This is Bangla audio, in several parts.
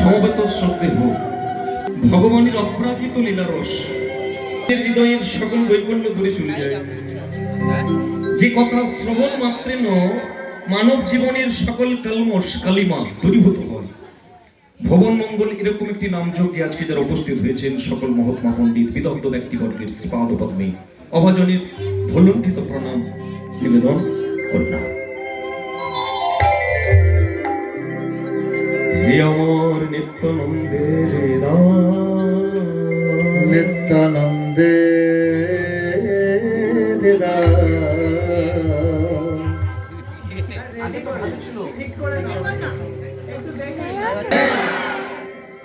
সমবেত শ্রদ্ধে হোক ভগবানের অপ্রাকৃত লীলারস হৃদয়ের সকল বৈকল্য দূরে চলে যায়। যে কথা শ্রবণ মাত্রে মানব জীবনের সকল কলমশ কালিমা দূরীভূত হয়। ভবন মঙ্গল এরকম একটি নামযজ্ঞে আজকে যারা উপস্থিত হয়েছেন সকল মহাত্মা পণ্ডিত বিদগ্ধ ব্যক্তিবর্গের শ্রীপাদ পদ্মে অভাজনের ভলুণ্ঠিত প্রণাম নিবেদন করলাম। হে আমার নিত্যানন্দের নিত্যানন্দে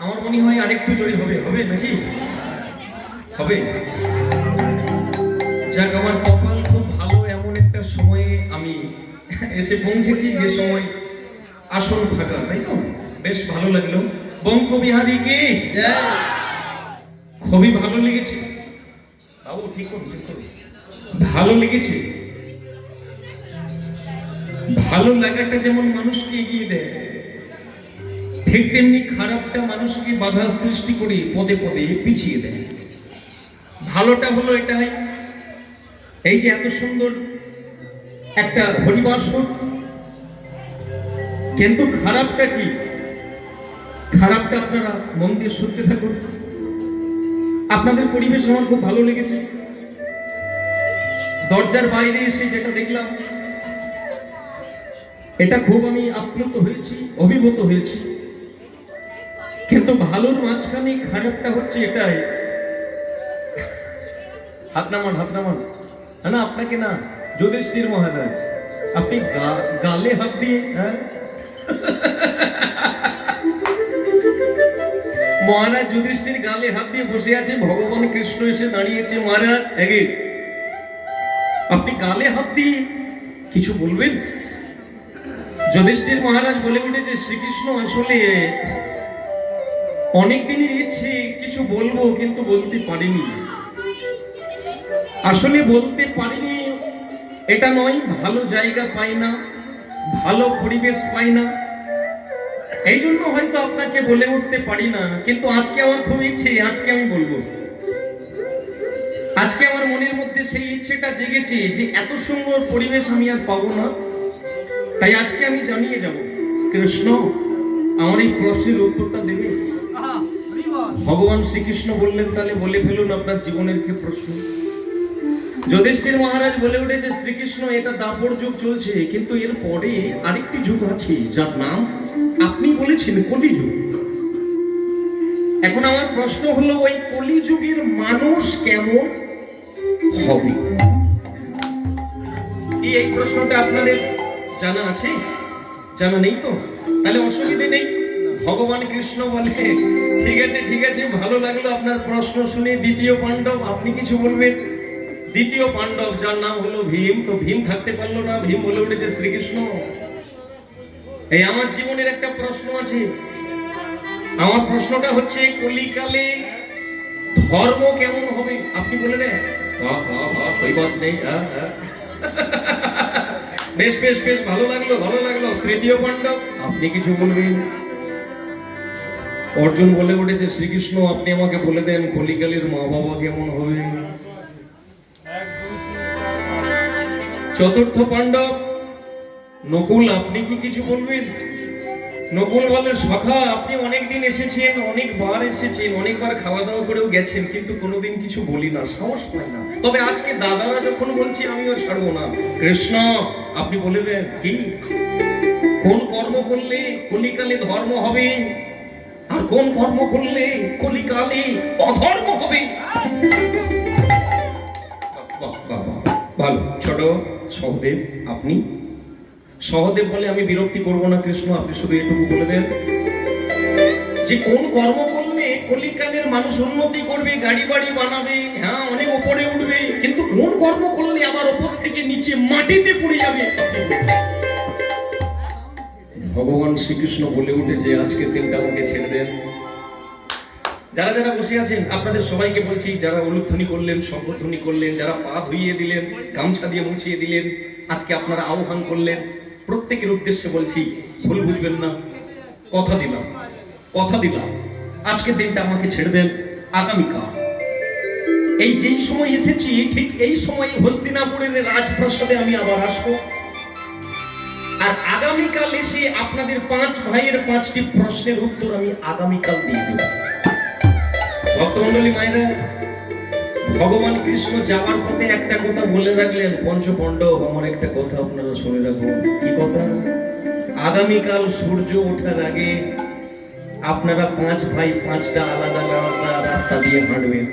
আমার মনে হয় আরেকটু জোরে হবে, হবে নাকি হবে? যাক, আমার কপাল খুব ভালো, এমন একটা সময়ে আমি এসে পৌঁছেছি যে সময় আসন ফাঁকা, তাই তো বেশ ভালো লাগলো। বঙ্ক বিহারীকে খুবই ভালো লেগেছে বাবু, ঠিক করুন ঠিক করুন, ভালো লেগেছে। ভালো লাগাটা যেমন মানুষকে এগিয়ে দেয়, ঠিক তেমনি খারাপটা মানুষকে বাধা সৃষ্টি করে পদে পদে পিছিয়ে দেয়। ভালোটা হলো এটাই, এই যে এত সুন্দর একটা হরিবাসর, কিন্তু খারাপটা কি? খারাপটা আপনারা মন দিয়ে শুনতে থাকুন। আপনাদের পরিবেশ আমার খুব ভালো লেগেছে। দরজার বাইরে এসে যেটা দেখলাম, এটা খুব আমি আপ্লুত হয়েছি, অভিভূত হয়েছি। কিন্তু ভালোর মাঝখানে খারাপটা হচ্ছে এটাই। হাত নামান, হাত নামান। না আপনাকে না, যুধিষ্ঠির মহারাজ, আপনি গালে হাত দিয়ে, হ্যাঁ মহারাজ যুধিষ্ঠির গালে হাত দিয়ে বসে আছে, ভগবান কৃষ্ণ এসে দাঁড়িয়েছে। মহারাজ আগে আপনি গালে হাত দিয়ে কিছু বলবেন? যুধিষ্ঠির মহারাজ বলে উঠেছে, শ্রীকৃষ্ণ আসলে অনেক দিনের ইচ্ছে কিছু বলবো, কিন্তু বলতে পারিনি। আসলে বলতে পারিনি এটা নয়, ভালো জায়গা পাই না, ভালো পরিবেশ পাই না, এই জন্য হয়তো আপনাকে বলে উঠতে পারি না। কিন্তু আজকে আমার খুব ইচ্ছে, আজকে আমি বলবো। আজকে আমার মনের মধ্যে সেই ইচ্ছেটা জেগেছে যে এত সুন্দর পরিবেশ আমি আর পাবো না, তাই আজকে আমি জানিয়ে যাব। কৃষ্ণ আমার এই প্রশ্নের উত্তরটা দেবে? ভগবান শ্রীকৃষ্ণ বললেন, তাহলে বলে ফেলুন আপনার জীবনের কি প্রশ্ন। যুধিষ্ঠির মহারাজ বলে উঠেছে, শ্রীকৃষ্ণ এটা দাপর যুগ চলছে, কিন্তু এর পরে আরেকটি যুগ আছে যার নাম আপনি বলেছেন কলিযুগ। এখন আমার প্রশ্ন হলো, ওই কলিযুগের মানুষ কেমন হবে? এই প্রশ্নটা আপনাদের জানা আছে? জানা নেই তো? তাহলে অসুবিধে নেই। ভগবান কৃষ্ণ বলে, ঠিক আছে ঠিক আছে, ভালো লাগলো আপনার প্রশ্ন শুনে। দ্বিতীয় পাণ্ডব, আপনি কিছু বলবেন? দ্বিতীয় পাণ্ডব যার নাম হলো ভীম, তো ভীম থাকতে পারলো না, ভীম বলে উঠেছে, শ্রীকৃষ্ণ এই আমার জীবনের একটা প্রশ্ন আছে। আমার প্রশ্নটা হচ্ছে, কলিকালে ধর্ম কেমন হবে? আপনি বলে দেন। বেশ বেশ বেশ, ভালো লাগলো ভালো লাগলো। তৃতীয় পাণ্ডব, আপনি কিছু বলবেন? অর্জুন বলে উঠেছে, শ্রীকৃষ্ণ আপনি আমাকে বলে দেন কলিকালের মা বাবা কেমন হবে? চতুর্থ পাণ্ডব নকুল, আপনি কি কিছু বলবেন? নকুল বলে, সখা আপনি অনেকদিন এসেছেন, অনেকবার এসেছেন, অনেকবার খাওয়া দাওয়া করেও গেছেন, কিন্তু কোনোদিন কিছু বলি না, সাহস পাই না। তবে আজকে দাদারা যখন বলছি আমিও ছাড়বো না। কৃষ্ণ আপনি বলে দেন, কি কোন কর্ম করলে কলিকালে ধর্ম হবে, আর কোন কর্ম করলে কলিকালে অধর্ম হবে? ভালো। ছোট সহদেব, আপনি? সহদেব বলে, আমি বিরক্তি করব না কৃষ্ণ, আপনি শুধু এটুকু বলে দেন যে কোন কর্ম করলে কলিকালের মানুষ উন্নতি করবে, গাড়ি বাড়ি বানাবে, হ্যাঁ অনেক উপরে উঠবে, কিন্তু কোন কর্ম করলে আবার উপর থেকে নিচে মাটিতে পড়ে যাবে? ভগবান শ্রীকৃষ্ণ বলে উঠেছে, আজকের দিনটা আমাকে ছেড়ে দেন। যারা যারা বসে আছেন আপনাদের সবাইকে বলছি, যারা উলুধ্বনি করলেন, শঙ্খধ্বনি করলেন, যারা পা ধুইয়ে দিলেন, গামছা দিয়ে মুছিয়ে দিলেন, আজকে আপনারা আহ্বান করলেন, প্রত্যেকের উদ্দেশ্যে বলছি, ভুল বুঝবেন না, কথা দিলাম কথা দিলাম আজকের দিনটা আমাকে ছেড়ে দেন, আগামীকাল এই যেই সময় এসেছি ঠিক এই সময় হস্তিনাপুরের রাজপ্রাসাদে আমি আবার আসবো। আর আগামীকাল এসে আপনাদের 5 ভাইয়ের 5টি প্রশ্নের উত্তর আমি আগামীকাল দিয়ে দেব। ভক্তমণ্ডলী মায়েরা, ভগবান কৃষ্ণ যাবার পথে একটা কথা বলে রাখলেন, পঞ্চপাণ্ডব আমার একটা কথা আপনারা শুনে রাখুন। কি কথা? আগামীকাল সূর্য ওঠার আগে আপনারা 5 ভাই 5টা আলাদা আলাদা রাস্তা দিয়ে হাঁটবেন।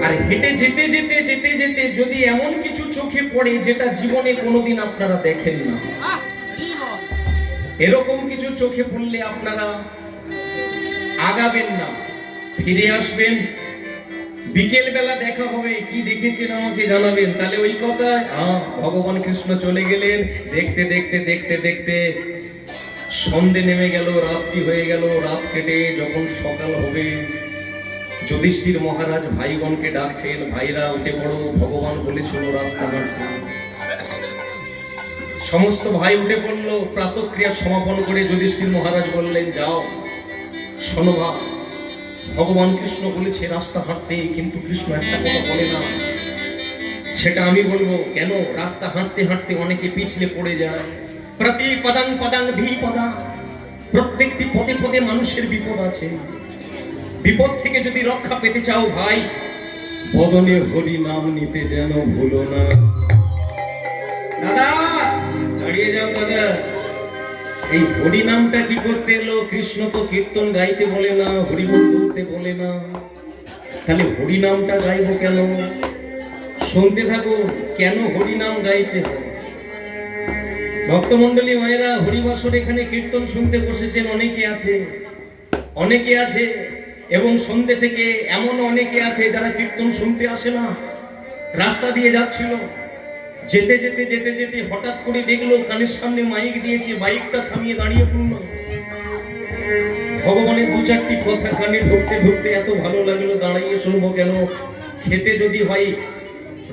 আর হেঁটে যেতে যেতে যেতে যেতে যদি এমন কিছু চোখে পড়ে যেটা জীবনে কোনোদিন আপনারা দেখেন না, এরকম কিছু চোখে পড়লে আপনারা আগাবেন না, ফিরে আসবেন। বিকেল বেলা দেখা হবে, কি দেখেছেন আমাকে জানাবেন। তাহলে ওই কথা, ভগবান কৃষ্ণ চলে গেলেন, দেখতে দেখতে দেখতে দেখতে সন্ধে নেমে গেল, রাত্রি হয়ে গেল। রাত কেটে যখন সকাল হবে, যুধিষ্ঠির মহারাজ ভাইগণকে ডাকছেন, ভাইরা উঠে পড়ো, ভগবান বলেছিল রাস্তা হাঁটতে। সমস্ত ভাই উঠে পড়লো। প্রাতঃক্রিয়া সমাপন করে যুধিষ্ঠির মহারাজ বললেন, যাও শোনো মা, ভগবান কৃষ্ণ বলেছে রাস্তা হাঁটতে, কিন্তু কৃষ্ণ একটা কথা বলে না, সেটা আমি বলবো। কেন? রাস্তা হাঁটতে হাঁটতে অনেকে পিছলে পড়ে যায়। প্রতি পদাং পদাং বিপদা, প্রত্যেকটি পদে পদে মানুষের বিপদ আছে। বিপদ থেকে যদি রক্ষা পেতে চাও ভাই, বদনে হরি নাম নিতে যেন ভুলো না। দাদা দাঁড়িয়ে যাও দাদা, এই হরি নামটা কি করতে এলো? কৃষ্ণ তো কীর্তন গাইতে বলে না, হরিবোল বলতে বলে না, তাহলে হরি নামটা গাইবো কেন? শুনতে থাকো কেন হরি নাম গাইতে হয়। ভক্তমণ্ডলী মায়েরা, হরিবাসর এখানে কীর্তন শুনতে বসেছেন অনেকে আছে, অনেকে আছে, এবং সন্ধ্যে থেকে এমন অনেকে আছে যারা কীর্তন শুনতে আসে না। রাস্তা দিয়ে যাচ্ছিল, যেতে যেতে যেতে যেতে হঠাৎ করে দেখলো কানের সামনে মাইক দিয়েছে, মাইকটা থামিয়ে দাঁড়িয়ে পড়লো। ভগবানের 2-4টি কথা কানে ঢুকতে ঢুকতে এত ভালো লাগলো, দাঁড়িয়ে শুনবো কেন? খেতে যদি হয়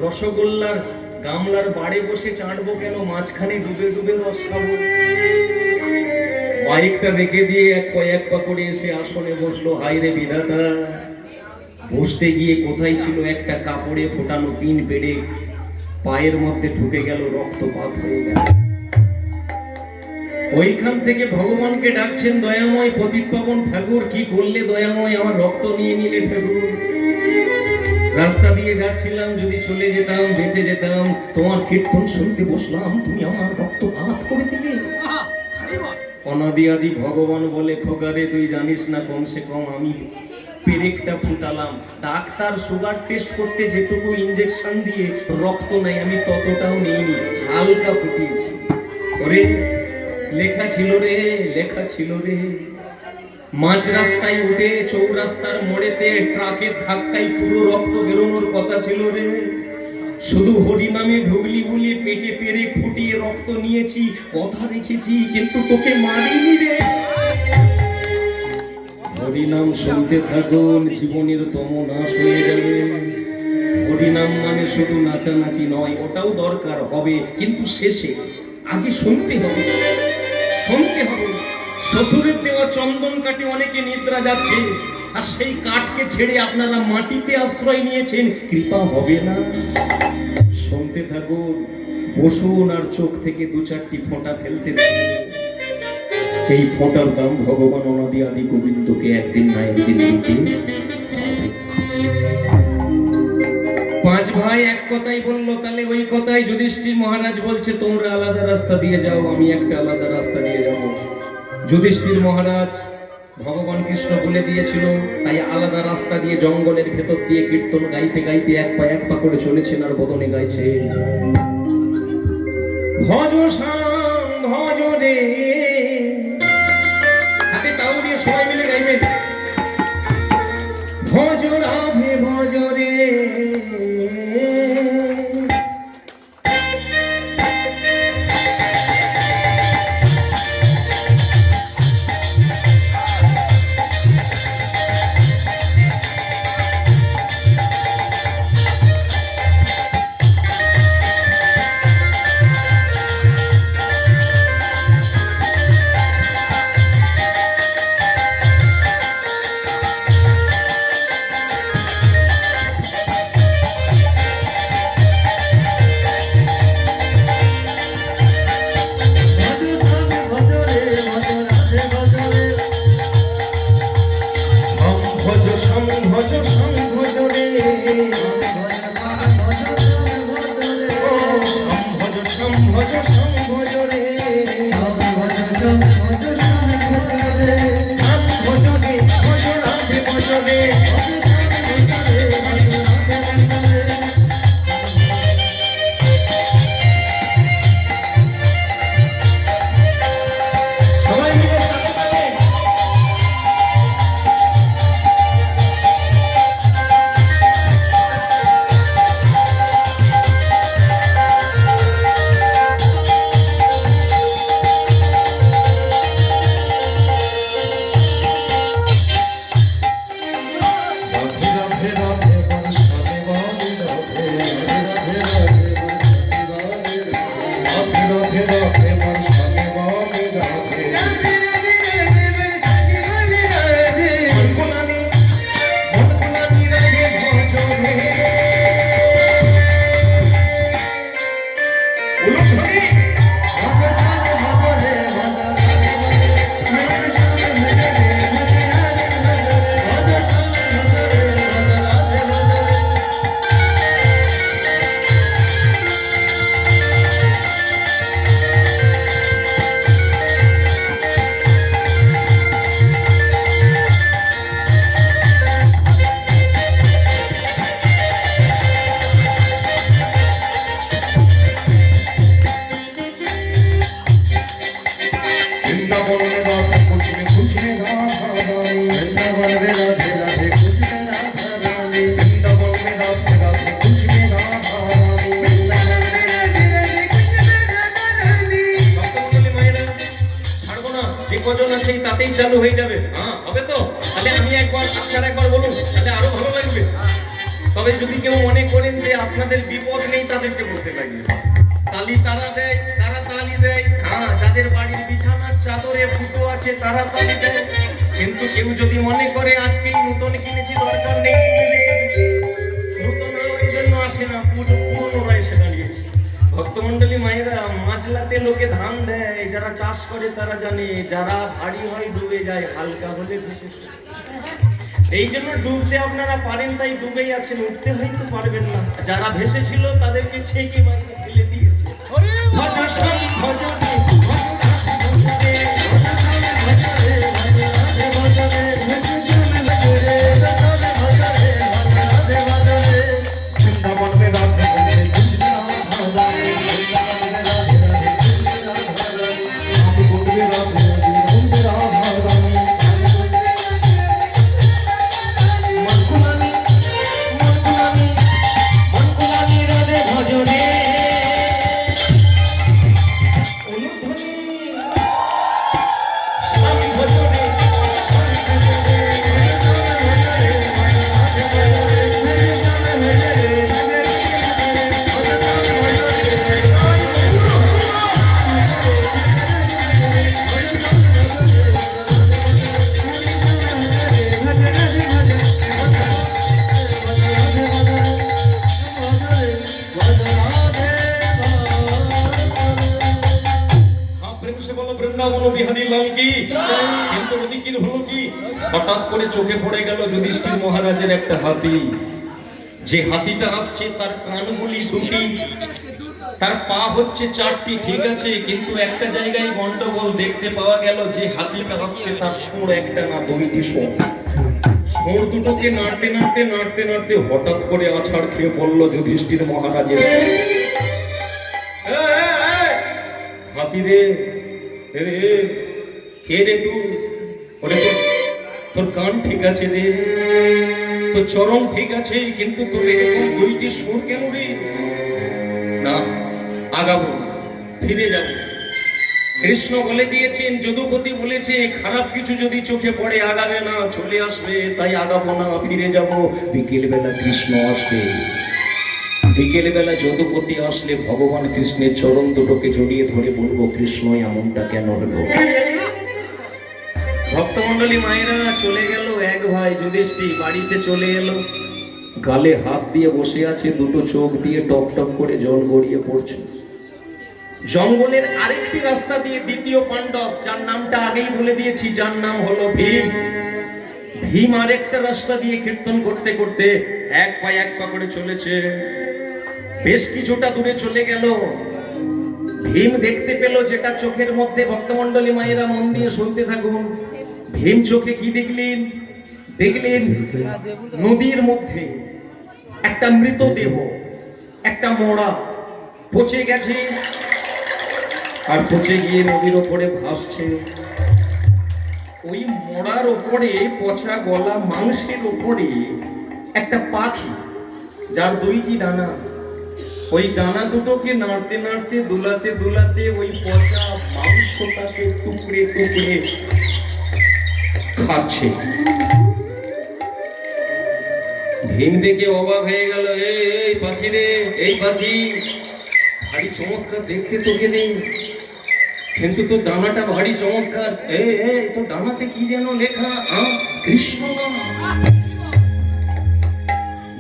রসগোল্লার গামলার বাড়ে বসে চাটবো কেন? মাঝখানে ডুবে ডুবে রস খাবো। মাইকটা রেখে দিয়ে এক পা করে এসে আসনে বসলো। হায়রে বিধাতা, বসতে গিয়ে কোথায় ছিল একটা কাপড়ে ফোটানো পিন পেড়ে পায়ের মধ্যে ঢুকে গেল, রক্তপাত হয়ে গেল। ওইখান থেকে ভগবানকে ডাকছেন, দয়াময় পতিত পাবন ঠাকুর, কি করলে দয়াময়, আমার রক্ত নিয়ে নিলে ঠাকুর। রাস্তা দিয়ে যাচ্ছিলাম, যদি চলে যেতাম বেঁচে যেতাম, তোমার কীর্তন শুনতে বসলাম, তুমি আমার রক্তপাত করে দিলে। অনাদি আদি ভগবান বলে, খোকারে তুই জানিস না, কমসে কম আমি পেরেকটা ফুটালাম। ডাক্তার সুগার টেস্ট করতে যেটুকু ইনজেকশন দিয়ে রক্ত নেই, আমি ততটাও নেইনি, হালকা ফুটিয়েছি। ওরে লেখা ছিল রে, লেখা ছিল রে, মাঝ রাস্তায় উঠে চৌরাস্তার মোড়েতে ট্রাকের ধাক্কায় পুরো রক্ত বেরোনোর কথা ছিল রে। শুধু হরি নামে ঢুকলি বলে পেটে পেরে ফুটিয়ে রক্ত নিয়েছি, কথা রেখেছি, কিন্তু তোকে মারিনি রে। হরিনাম শুনতে থাকুন, জীবনের তম নাশ হয়ে যাবে। হরিনাম মানে শুধু নাচানাচি নয়, ওটাও দরকার হবে, কিন্তু শেষে আগে শুনতে হবে, শুনতে হবে। শ্বশুরের দেওয়া চন্দন কাঠে অনেকে নিদ্রা যাচ্ছে, আর সেই কাঠকে ছেড়ে আপনারা মাটিতে আশ্রয় নিয়েছেন, কৃপা হবে না? শুনতে থাকুন, বসুন, আর চোখ থেকে 2-4টি ফোঁটা ফেলতে থাকুন। এই ফোঁটার দাম ভগবান অনাদি আদি গোবিন্দকে একদিন না একদিন দিতে। 5 ভাই এক কথাই বললো, তাহলে ওই কথাই যুধিষ্ঠির মহারাজ বলছে, তোমরা আলাদা রাস্তা দিয়ে যাও, আমি একটা আলাদা রাস্তা দিয়ে যাব। যুধিষ্ঠির মহারাজ ভগবান কৃষ্ণ বলে দিয়েছিল, তাই আলাদা রাস্তা দিয়ে জঙ্গলের ভেতর দিয়ে কীর্তন গাইতে গাইতে এক পা করে চলেছেন, আর বদনে গাইছে, ভজ শ্যাম ভজ রে। হাতে তাও দিয়ে সবাই মিলে গাইবেন, ভজ রাধে ভজ রে। কজন আছে তাতেই চালু হয়ে যাবে। হ্যাঁ হবে তো? তাহলে আমি একবার, আপনারা একবার বলুন, তাহলে আরো ভালো লাগবে। তবে যদি কেউ মনে করেন যে আপনাদের বিপদ নেই, তাদেরকে বলতে লাগবে তালি তারা দেয়, তারা তালি দেয়। হ্যাঁ, যাদের বাড়ির বিছানার চাদরে ফুটো আছে তারা তালি দেয়। কিন্তু কেউ যদি মনে করে আজকেই নতুন কিনেছি, দরকার নেই, নতুন ওই জন্য আসে না, পুরনোরা এসে দাঁড়িয়েছে। ভক্তমন্ডলী মায়েরা, মাঝলাতে লোকে ধান দেয়, যারা চাষ করে তারা জানে, যারা ভারী হয় ডুবে যায়, হালকা হলে ভেসে যায়। এই জন্য ডুবতে আপনারা পারেন, তাই ডুবেই আছেন, উঠতে হয়তো পারবেন না। যারা ভেসে ছিল তাদেরকে ছেঁকে বাইরে ফেলে দিয়েছে। ভজ শ্রী ভজ রে, ভজ রাধে ভজ রে, বৃন্দাবন মে রাধে বন্দে কৃষ্ণ রাধে, আমি বলবে রাধে বন্দে রাধা রানী। কিন্তু ওদিকের হলো কি, হঠাৎ করে চোখে পড়ে গেল যুধিষ্ঠির মহারাজের একটা হাতি। যে হাতিটা আসছে তার কানগুলি দুটি, তার পা হচ্ছে চারটি, ঠিক আছে, কিন্তু একটা জায়গায় গন্ডগোল দেখতে পাওয়া গেল। যে হাতিটা আসছে তার সুর একটা না দুইটি সুর, সুর দুটোকে নাড়তে নাড়তে নাড়তে নাড়তে হঠাৎ করে আছাড় খেয়ে পড়লো যুধিষ্ঠির মহারাজের। হাতি রে, রে কে রে তুই? ওরে তোর কান ঠিক আছে রে, তোর চরণ ঠিক আছে, কিন্তু তোর এরকম দুইটি সুর কেন রে? না, আগাবো না, ফিরে যাবো। কৃষ্ণ বলে দিয়েছেন, যদুপতি বলেছে খারাপ কিছু যদি চোখে পড়ে আগাবে না, চলে আসবে, তাই আগাবো না, ফিরে যাব। বিকেল বেলা কৃষ্ণ আসবে, বিকেল বেলা যদুপতি আসলে ভগবান কৃষ্ণের চরণ দুটোকে জড়িয়ে ধরে বলবো, কৃষ্ণ এমনটা কেন হলো? ভক্তমন্ডলী মায়েরা, চলে গেল এক ভাই যুধিষ্ঠির, বাড়িতে চলে এলো, গালে হাত দিয়ে বসে আছে, দুটো চোখ দিয়ে টপ টপ করে জল গড়িয়ে পড়ছে। জঙ্গলের আরেকটি রাস্তা দিয়ে দ্বিতীয় পাণ্ডব, যার নামটা আগেই বলে দিয়েছি, যার নাম হলো ভীম, ভীম আরেকটা রাস্তা দিয়ে কীর্তন করতে করতে এক পা করে চলেছে। বেশ কিছুটা দূরে চলে গেল, ভীম দেখতে পেল যেটা চোখের মধ্যে, ভক্তমন্ডলী মায়েরা মন দিয়ে শুনতে থাকুন। ভীম চোখে কি দেখলেন? দেখলেন নদীর মধ্যে একটা মৃতদেহ, একটা মরা পচে গেছে, আর পচে গিয়ে নদীর ওপরে ভাসছে। ওই মরার ওপরে, পচা গলা মাংসের ওপরে একটা পাখি, যার দুইটি ডানা, ওই ডানা দুটোকে নাড়তে নাড়তে দুলাতে দুলাতে ওই পচা মাংসটাকে টুকরে টুকরে খাচ্ছে। ভীম দেখে অবাক হয়ে গেল, এই পাখি রে, এই পাখি ভারী চমৎকার দেখতে, তোকে নেই, কিন্তু তোর ডানাটা ভারী চমৎকার। তোর ডানাতে কি যেন লেখা? কৃষ্ণ নাম।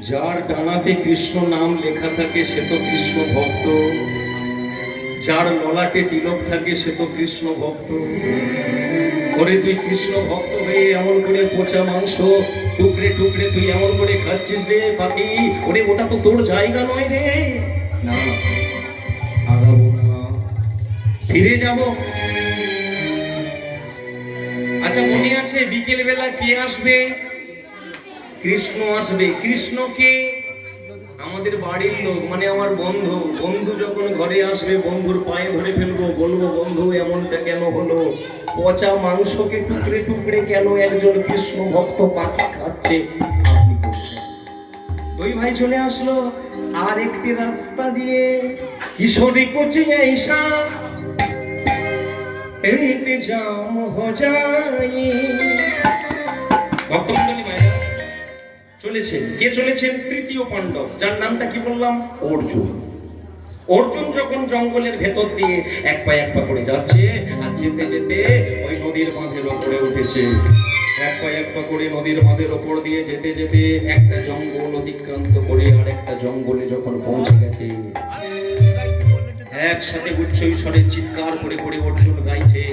যার ডানাতে কৃষ্ণ নাম লেখা থাকে সে তো কৃষ্ণ ভক্ত, যার ললাটে তিলক থাকে সে তো কৃষ্ণ ভক্ত। ওরে তুই কৃষ্ণ ভক্ত হয়ে এমন করে পচা মাংস টুকরে টুকরে তুই এমন করে খাচ্ছিস রে পাখি, ওরে ওটা তো তোর জায়গা নয় রে। না, আগাবো না, ফিরে যাব। আচ্ছা, মনে আছে বিকেল বেলা কে আসবে? কৃষ্ণ আসবে। কৃষ্ণকে আমাদের বাড়ির লোক, মানে আমার বন্ধু, বন্ধু যখন ঘরে আসবে বন্ধুর পায়ে ধরে ফেলবো, বলবো, বন্ধু এমনটা কেন হলো? পচা মাংসকে টুকরে টুকরে কেন একজন কৃষ্ণ ভক্ত পাখি খাচ্ছে? আপনি করছেন। দুই ভাই চলে আসলো আর একটি রাস্তা দিয়ে, কিশোরী কুচি এইসা, इंतजाम हो जाए। ভক্তমণ্ডলী মায়েরা চলেছেন, কে চলেছেন? তৃতীয় পাণ্ডব, যার নামটা কি বললাম? অর্জুন। অর্জুন যখন জঙ্গলের ভেতর দিয়ে এক পা করে যাচ্ছে, আর যেতে যেতে ওই নদীর বাঁধের ওপরে উঠেছে। এক পা করে নদীর বাঁধের ওপর দিয়ে যেতে যেতে একটা জঙ্গল অতিক্রান্ত করে আরেকটা জঙ্গলে যখন পৌঁছে গেছে, একসাথে উচ্চ স্বরে চিৎকার করে করে অর্জুন গাইছে,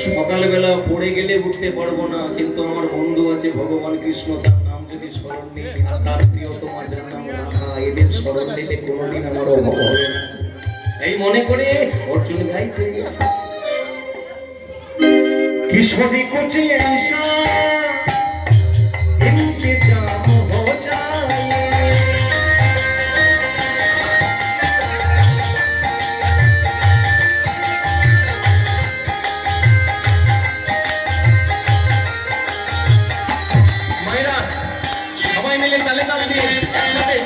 সকালবেলা পড়ে গেলে উঠতে পারবো না, কিন্তু আমার বন্ধু আছে ভগবান কৃষ্ণ, তার নাম যদি স্মরণ নেই, আর তার প্রিয় তোমার যার নাম রাধা, এদের স্মরণ নিতে কোনোদিন আমার অভাব হবে না, এই মনে করে অর্জুন গাইছে। কিশোরী কুছ ऐसा इंतजाम हो जाए। মায়েরা সবাই মিলে তালে তাল দিয়ে একসাথে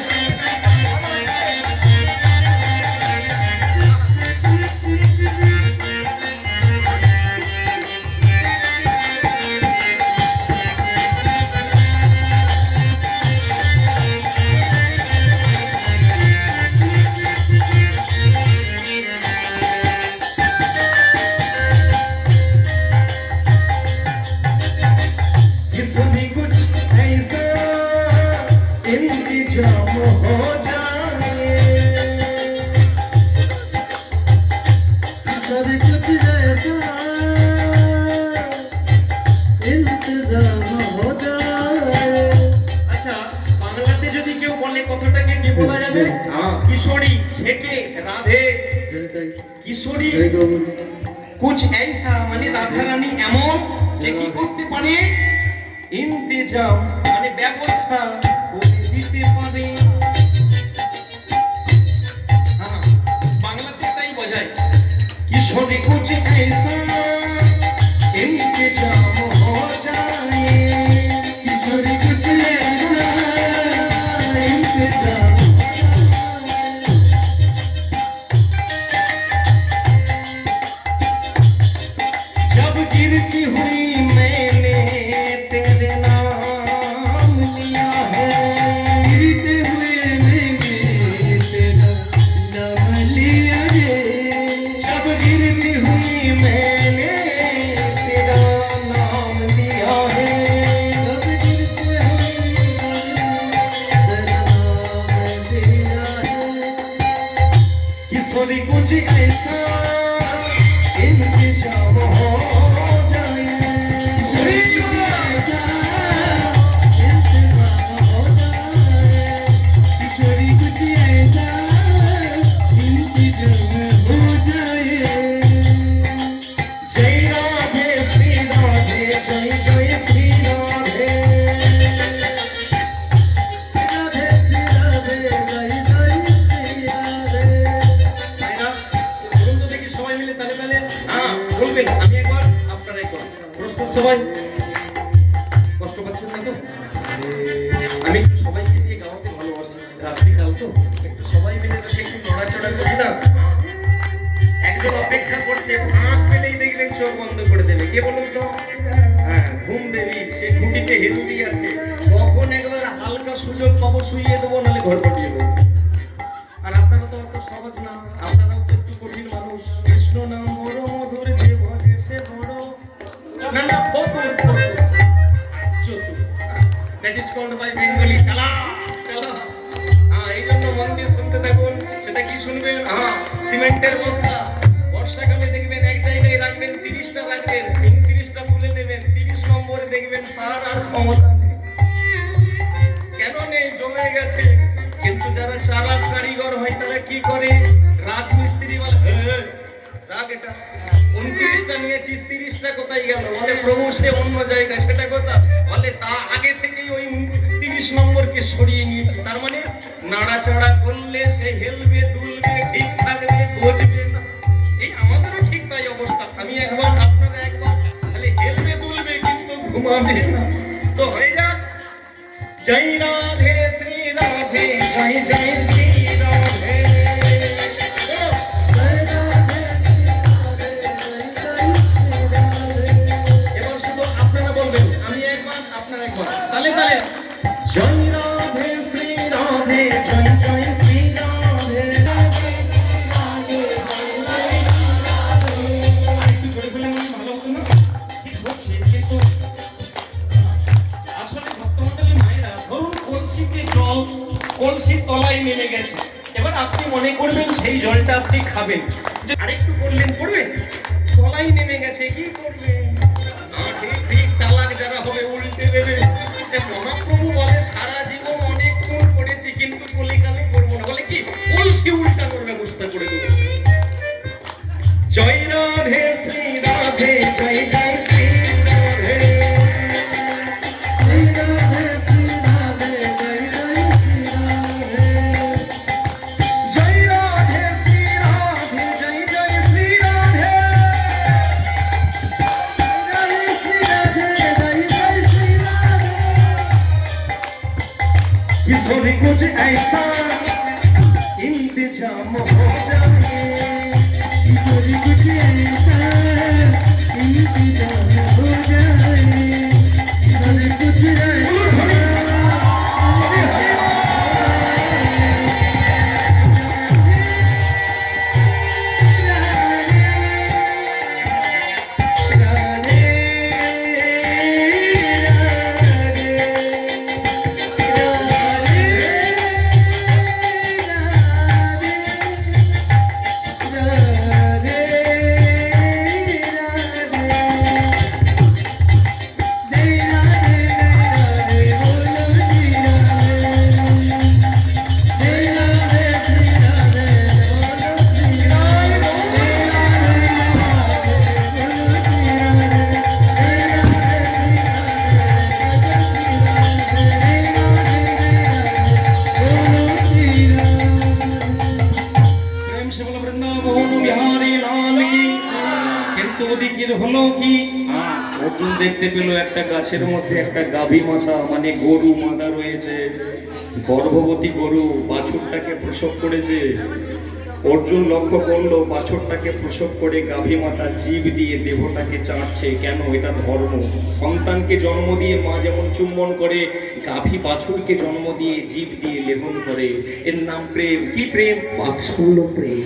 किसमें कुछ ऐसा इंतजाम हो जाए। सब कुछ ऐसा इंतजाम हो जाए। আচ্ছা, বাংলাতে যদি কেউ বলে কথাটাকে কি বলা যাবে? কিশোরী, ছেকে, রাধে। কিশোরী কুছ ऐसा মানে রাধা রানী এমন যে কি করতে পারে? ইন্তেজাম মানে ব্যবস্থা করে দিতে পারে। হ্যাঁ, বাংলাতে তাই বোঝায়। কিশোরী কুছ ऐसा इंतजाम हो जाए। किशोरी कुछ ऐसा इंतजाम हो जब गिरती हुई मैंने तेरे नाम लिया है। गिरते हुए मैंने तेरा नाम लिया है। जब गिरती हुई मैंने तेरा नाम लिया है। जब गिरते हुए तेरा नाम लिया है। किशोरी कुछ ऐसा इंतजाम हो जाए। किशोरी कुछ ऐसा इंतजाम हो जाए। किशोरी कुछ ऐसा इंतजाम हो जाए। जय राधे श्री राधे, जय जय श्री राधे। राधे श्री राधे, जय जय श्री राधे। মায়েরা, বলুন তো দেখি সবাই মিলে তালে তালে। হ্যাঁ, বলবেন, আমি একবার আপনারা একবার। প্রস্তুত সবাই? কষ্ট পাচ্ছেন না তো? আমি একটু সবাইকে দিয়ে গাওয়াতে ভালোবাসি, রাত্রিকাল তো একটু সবাই মিলে যদি একটু নড়াচড়া করি না। একজন অপেক্ষা করছে, ফাঁক পেলেই দেখবেন চোখ বন্ধ করে দেবে। কে বলুন তো? হ্যাঁ, ঘুম দেবী, সে ঘুটিতে হেলদি আছে, কখন একবার হালকা সুযোগ পাবো শুইয়ে দেবো, নাহলে ঘর পাঠিয়ে দেবো। আর আপনারা তো অত সহজ না, আপনারাও তো একটু কঠিন মানুষ। কৃষ্ণ নাম বড় মধুর, যে ভজে সে বড় না না ফতুর ফতুর চতুর। That is called by Bengali চালা চালা। হ্যাঁ, এই জন্য মন দিয়ে শুনতে থাকুন। সেটা কি শুনবেন? হ্যাঁ, সিমেন্টের বস্তা বর্ষাকালে দেখবেন এক জায়গায় রাখবেন, 30টা রাখবেন, 29টা তুলে নেবেন, 30 নম্বরে দেখবেন তার আর ক্ষমতা নেই। কেন নেই? জমে গেছে। কিন্তু যারা চালাক কারিগর হয় তারা কি করে? রাজমিস্ত্রি বলে, রাখ এটা, 29টা নিয়েছিস, 30টা কোথায় গেল? বলে প্রভু সে অন্য জায়গায়, সেটা কথা বলে তা আগে থেকেই ওই 30 নম্বরকে সরিয়ে নিয়েছি। তার মানে নাড়াচাড়া করলে সে হেলবে, দুলবে, ঠিক থাকবে, বসবে না। এই আমাদেরও ঠিক তাই অবস্থা। আমি একবার, আপনারা একবার, তাহলে হেলবে দুলবে কিন্তু ঘুমাবে না। তো হয়ে যাক। जय राधे श्री राधे, जय जय श्री राधे। जय राधे श्री राधे, রাধে জয় জয় শ্রী রাধে। আরেকটু জোরে বললে মনে হয় ভালো হতো না? ঠিক হচ্ছে, কিন্তু আসলে ভক্তমণ্ডলী মায়েরা ধরুন কলসিতে জল কলসির তলায় নেমে গেছে, এবার আপনি মনে করবেন সেই জলটা আপনি খাবেন, যে আরেকটু করলেন করবেন, তলায় নেমে গেছে কি করবেন? না, ঠিক ঠিক চালাক যারা হবে উল্টে দেবে। মহাপ্রভু বলে সারা জীবন অনেক খুন করেছি কিন্তু কলিকালে করবো না, বলে কি কলসি উল্টানোর ব্যবস্থা করে দেবো। জয় রাধে শ্রী রাধে জয় জয় শ্রী রাধে। श्री राधे श्री राधे जय जय श्री राधे जय राधे श्री राधे जय जय श्री राधे। जय श्री राधे जय जय श्री राधे किशोर कुछ ऐसा इंतजाम हो जाए, किशोरी कुछ ऐसा इंतजाम हो जाए किशोरी कुछ प्रेम से बोलो वृंदावन बिहारी लाल की। কিন্তু ওদিকের হলো কি, অর্জুন দেখতে পেল একটা গাছের মধ্যে একটা গাভী মাতা মানে গরু মাতা রয়েছে, গর্ভবতী গরু বাছুরটাকে প্রসব করেছে। অর্জুন লক্ষ্য করলো বাছুরটাকে প্রসব করে গাভী মাতা জীব দিয়ে দেহটাকে চাটছে। কেন? এটা ধর্ম। সন্তানকে জন্ম দিয়ে মা যেমন চুম্বন করে, গাভী বাছুরকে জন্ম দিয়ে জীব দিয়ে লেপন করে। এর নাম প্রেম। কি প্রেম? বাৎসল্য প্রেম।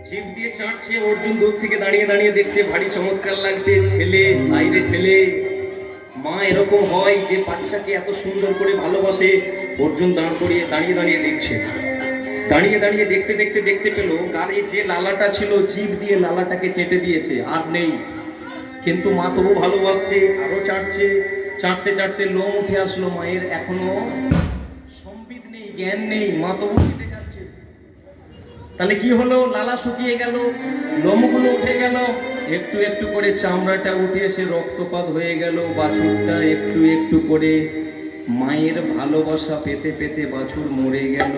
জীব দিয়ে চাটছে, অর্জুন দূর থেকে দাঁড়িয়ে দাঁড়িয়ে দেখছে, ভারী চমৎকার লাগছে। ছেলে, বাইরে ছেলে। মা এরকম হয় যে বাচ্চাকে এত সুন্দর করে ভালোবাসে। অর্জুন দাঁড়িয়ে দাঁড়িয়ে দেখছে। দাঁড়িয়ে দাঁড়িয়ে দেখতে দেখতে দেখতে পেল গায়ে যে লালাটা ছিল জীব দিয়ে লালাটাকে চেটে দিয়েছে, আর নেই। কিন্তু মা তবু ভালোবাসছে, আরো চাটছে। চাটতে চাটতে লোম উঠে আসলো মায়ের, এখনো সম্বিত নেই, জ্ঞান নেই, মা তবু কেটে যাচ্ছে। তাহলে কি হলো? লালা শুকিয়ে গেল, লোমগুলো উঠে গেল, একটু একটু করে চামড়াটা উঠে এসে রক্তপাত হয়ে গেল। বাছুরটা একটু একটু করে মায়ের ভালোবাসা পেতে পেতে বাছুর মরে গেল।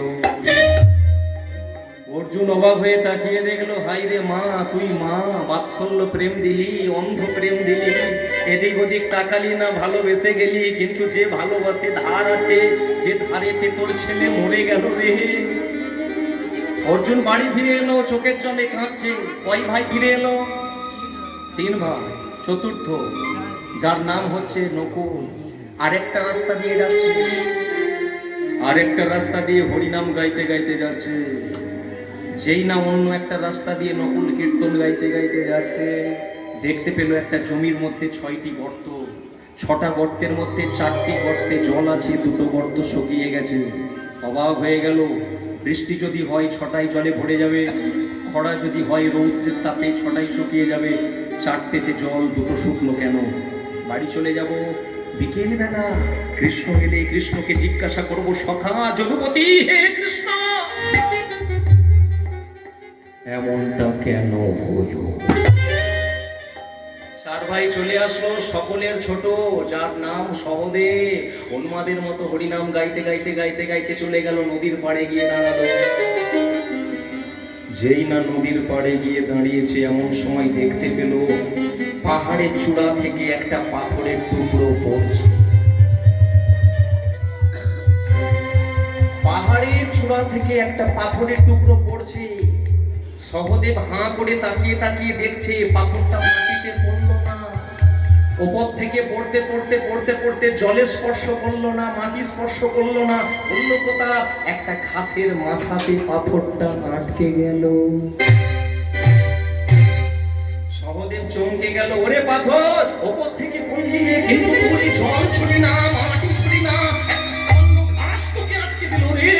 অর্জুন অবাক হয়ে তাকিয়ে দেখলো, হাই রে মা, তুই মা, বাৎসল্য প্রেম দিলি, অন্ধ প্রেম দিলি, এদিক ওদিক তাকালি না, ভালোবেসে গেলি, কিন্তু যে ভালোবাসে ধার আছে, যে ধারেতে তোর ছেলে মরে গেল রে। অর্জুন বাড়ি ফিরে এলো, চোখের জলে কাঁদছে। কয় ভাই ফিরে এলো? 3 ভাই। চতুর্থ, যার নাম হচ্ছে নকুল, আরেকটা রাস্তা দিয়ে যাচ্ছে, আরেকটা রাস্তা দিয়ে হরিনাম গাইতে গাইতে যাচ্ছে। যেই না অন্য একটা রাস্তা দিয়ে নকুল কীর্তন গাইতে গাইতে যাচ্ছে, দেখতে পেল একটা জমির মধ্যে 6টি গর্ত। 6টা গর্তের মধ্যে 4টি গর্তে জল আছে, 2টো গর্ত শুকিয়ে গেছে। অবাক হয়ে গেল, বৃষ্টি যদি হয় 6টাই জলে ভরে যাবে, খরা যদি হয় রৌদ্রের তাপে 6টাই শুকিয়ে যাবে, 4টেতে জল, 2টো শুকনো কেন? বাড়ি চলে যাব। বিকেল বেলা কৃষ্ণ এলে কৃষ্ণকে জিজ্ঞাসা করব, সখা যদুপতি, হে কৃষ্ণ, এমনটা কেন হলো? 4 ভাই চলে আসলো, সকলের ছোট, যার নাম সহদেব। উন্মাদের মতো হরিনাম গাইতে গাইতে গাইতে গাইতে চলে গেল, নদীর পাড়ে গিয়ে দাঁড়ালো। যেই না নদীর পাড়ে গিয়ে দাঁড়িয়েছে, এমন সময় দেখতে পেল পাহাড়ের চূড়া থেকে একটা পাথরের টুকরো পড়ছে। পাহাড়ের চূড়া থেকে একটা পাথরের টুকরো পড়ছে। সহদেব হাঁ করে তাকিয়ে তাকিয়ে দেখছে, পাথরটা মাটিতে পড়লো না, উপর থেকে পড়তে পড়তে পড়তে পড়তে জলে স্পর্শ করলো না, মাটি স্পর্শ করলো না, অন্য কোথা একটা ঘাসের মাথাতে পাথরটা আটকে গেল। সহদেব চমকে গেল, ওরে পাথর ওপর থেকে পড়লি কিন্তু তুই জল ছুলি না, মাটি ছুলি না, একটা সামান্য ঘাস তোকে আটকে দিল রে।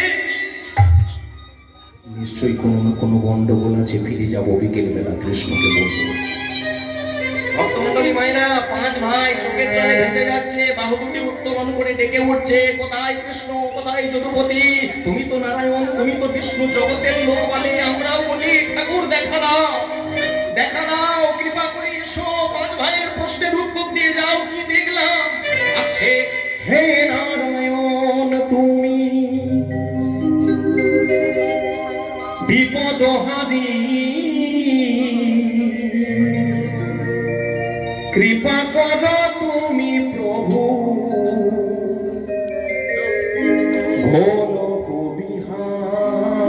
নিশ্চয়ই কোনো না কোনো গন্ডগোল আছে, ফিরে যাবো বিকেল বেলা কৃষ্ণকে বলবো। ভক্তমণ্ডলী মায়েরা, পাঁচ ভাই চোখের জলে ভেসে যাচ্ছে, বাহু দুটি উত্তোলন করে ডেকে উঠছে, কোথায় কৃষ্ণ, কোথায় যদুপতি, তুমি তো নারায়ণ, তুমি তো বিষ্ণু, জগতের লোক বলে, আমরাও বলি ঠাকুর দেখা দাও, দেখা দাও, কৃপা করে এসো, পাঁচ ভাইয়ের প্রশ্নের উত্তর দিয়ে যাও। কি দেখলাম? আছে, হে নারায়ণ তুমি বিপদহারী, কৃপা করো তুমি প্রভু গোলক বিহারী,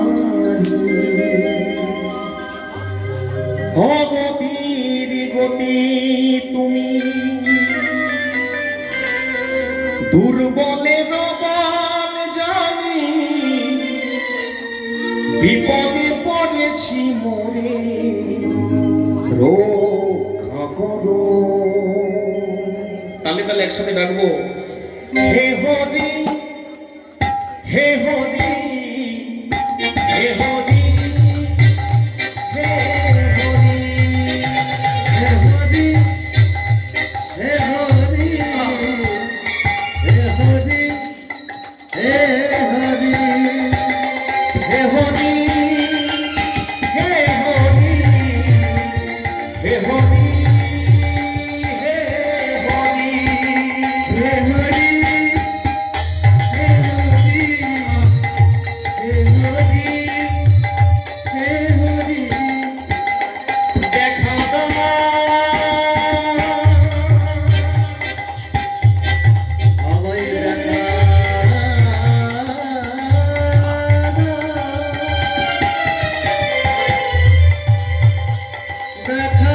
ভগবতীর গতি তুমি, দুর্বলের বল জানি, বিপদে পড়েছি মোরে রক্ষা করো। তালে তালে একসাথে ডাকবো, হে হরি, হে হরি, হে হরি, হে হরি, হে হরি, হে হরি, হে হরি, হে হরি, হে হরি, হে হরি, হে হরি, হে হরি, হে হরি, হে হরি, হে হরি, হে হরি। দেখা দাও। আমায় দেখা দেখা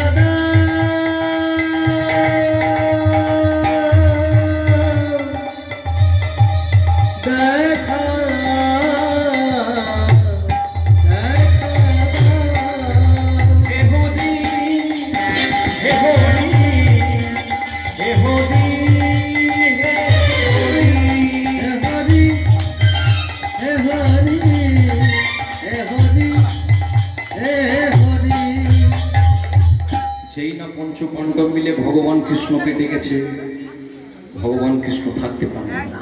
দেখা হে হরি, হে হরি, হে হরি, হে হরি। হে হরি, হে হরি, হে হরি। যেই না পঞ্চপাণ্ডব মিলে ভগবান কৃষ্ণকে ডেকেছে, ভগবান কৃষ্ণ থাকতে পারলেন না।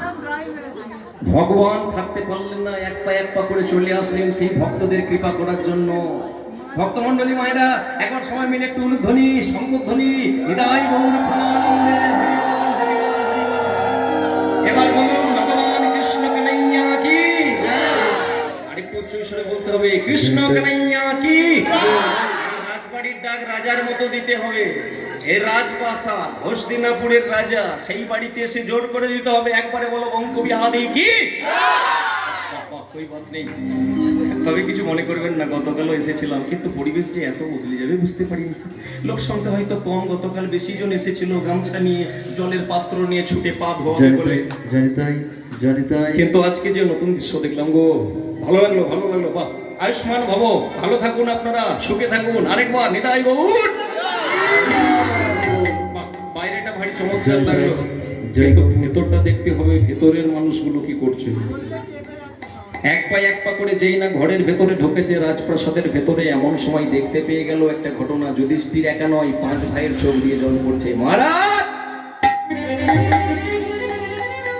ভগবান থাকতে পারলেন না, এক পা করে চলে আসলেন সেই ভক্তদের কৃপা করার জন্য। ভক্তমণ্ডলী মায়েরা, একবার সময় মিলে একটু উলুধ্বনি, শঙ্খধ্বনি, হৃদয় গৌর প্রেমানন্দে। এবার বলুন, ভগবান কৃষ্ণ কানাইয়া কি? আরেকটু উচ্চ স্বরে বলতে হবে, কৃষ্ণ কানাইয়া কি? রাজবাড়ির ডাক রাজার মতো দিতে হবে। এ রাজপ্রাসাদ, হস্তিনাপুরের রাজা, সেই বাড়িতে এসে জোর করে দিতে হবে। একবারে বলো, অঙ্ক বিহারি কি? তবে কিছু মনে করবেন না, গতকালও এসেছিলাম, কিন্তু পরিবেশ যে এত বদলে যাবে বুঝতে পারিনি। লোক সংখ্যা হয়তো কম, গতকাল বেশি জন এসেছিল গামছা নিয়ে, জলের পাত্র নিয়ে ছুটে পা ধোয়াবে বলে। জনিতাই কিন্তু আজকে যে নতুন দৃশ্য দেখলাম গো, ভালো লাগলো, ভালো লাগলো। বাহ, আয়ুষ্মান ভব, ভালো থাকুন আপনারা, সুখে থাকুন। আরেকবার নিতাই গৌর। বাহ, বাইরেটা ভারী চমৎকার লাগলো, কিন্তু ভেতরটা দেখতে হবে, ভেতরের মানুষগুলো কি করছে। এক পা করে যেই না ঘরের ভেতরে ঢুকেছে রাজপ্রাসাদের ভেতরে, এমন সময় দেখতে পেয়ে গেল একটা ঘটনা। যুধিষ্ঠির একা নয়, পাঁচ ভাইয়ের চোখ দিয়ে জল পড়ছে। মহারাজ,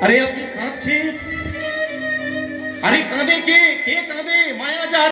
আরে আপনি কাঁদছেন? আরে কাঁদে কে? কে কাঁদে? মায়াজার